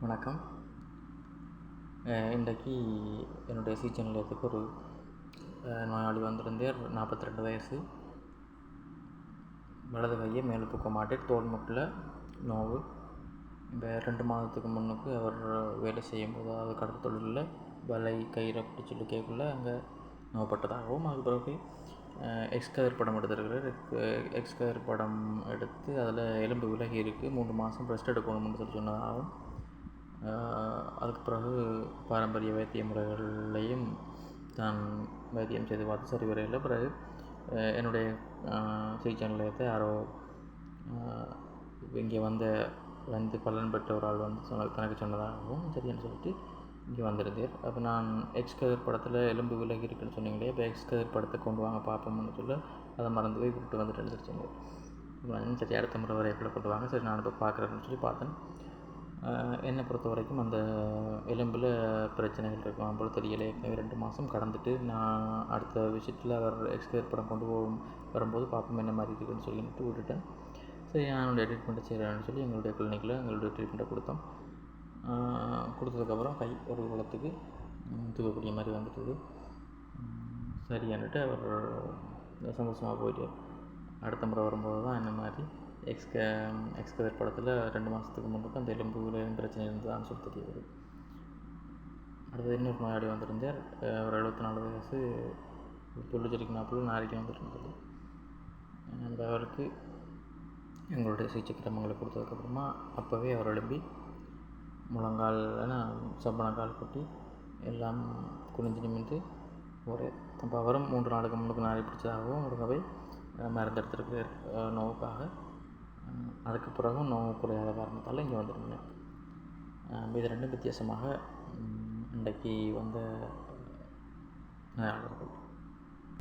வணக்கம். இன்றைக்கு என்னுடைய சிகிச்சை நிலையத்துக்கு ஒரு நோயாளி வந்திருந்தார். 42 வயசு. வலது கையை மேல் பக்கம் மாட்டி தோல் முட்டில் நோவு. இந்த 2 மாதத்துக்கு முன்னுக்கு அவர் வேலை செய்யும்போது, அதாவது கடல் தொழிலில் வலை கயிறை பிடிச்சிட்டு கேட்கல அங்கே நோப்பட்டதாகவும், அதுக்கு பிறகு எக்ஸ்கதிர் படம் எடுத்திருக்கிறார். எக்ஸ்கதிர் படம் எடுத்து அதில் எலும்பு விலகி இருக்குது, 3 மாதம் ரெஸ்ட் எடுக்கணும்னு சொல்லி சொன்னதாகவும், அதுக்கு பிறகு பாரம்பரிய வைத்திய முறைகளையும் தான் வைத்தியம் செய்து பார்த்து சரி வரையில். பிறகு என்னுடைய சிகிச்சை நிலையத்தை யாரோ இங்கே வந்து பலன் பெற்ற ஒரு ஆள் வந்து தனக்கு சொன்னதாகவும் சரின்னு சொல்லிட்டு இங்கே வந்திருந்தார். அப்போ நான் எக்ஸ்கதிர் படத்தில் எலும்பு விலகி இருக்குன்னு சொன்னீங்களே, இப்போ எக்ஸ்கதிர் படத்தை கொண்டு வாங்க பார்ப்போம்னு சொல்ல அதை மறந்து போய் விட்டு வந்துட்டு எழுந்திரிச்சேங்க. சரி, அடுத்த முறை வரைக்குள்ள கொண்டு வாங்க. சரி, நான் இப்போ பார்க்குறேன்னு சொல்லி பார்த்தேன். என்னை பொறுத்த வரைக்கும் அந்த எலும்பில் பிரச்சனைகள் இருக்கும் போல் தெரியலை. ஏற்கனவே 2 மாதம் கடந்துட்டு நான் அடுத்த விஷயத்தில் அவர் எக்ஸ்கதிர் படம் கொண்டு வரும்போது பார்ப்போம் என்ன மாதிரி இருக்குதுன்னு சொல்லிட்டு விட்டுட்டேன். சரி, நான் என்னுடைய ட்ரீட்மெண்ட்டை செய்கிறேன்னு சொல்லி எங்களுடைய கிளினிக்கில் எங்களுடைய ட்ரீட்மெண்ட்டை கொடுத்தோம். கொடுத்ததுக்கப்புறம் கை ஒரு குளத்துக்கு தூக்கக்கூடிய மாதிரி வந்துட்டுது. சரியானுட்டு அவர் சந்தோஷமாக போயிட்டு அடுத்த முறை வரும்போது தான் இந்த மாதிரி எக்ஸ்கதிர் படத்தில் 2 மாதத்துக்கு முன்னுக்கு அந்த எலும்புல பிரச்சனை இருந்ததான்னு சொல்லி தெரிய வருது. அடுத்தது இன்னொரு நோயாளி வந்திருந்தார். ஒரு 74 வயசு, புல்லுச்செடிக்கு நாப்பில் நாரிக்கு வந்துட்டு அந்த அவருக்கு எங்களுடைய சிகிச்சை கிரமங்களை கொடுத்ததுக்கப்புறமா அப்போவே அவர் எழும்பி முழங்கால் சப்பனங்கால் கொட்டி எல்லாம் குனிஞ்சு நிமிந்து ஒரு அப்போ அவரும் 3 நாளுக்கு முன்னுக்கு நாரி பிடிச்சதாகவும் ஒரு வகை மருந்து எடுத்துருக்கார் நோவுக்காக. அதுக்கு பிறகும் நோவு குறையாத காரணத்தால் இங்கே வந்துருந்தேன். இது 2 வித்தியாசமாக இன்றைக்கு வந்த நோயாளர்கள்.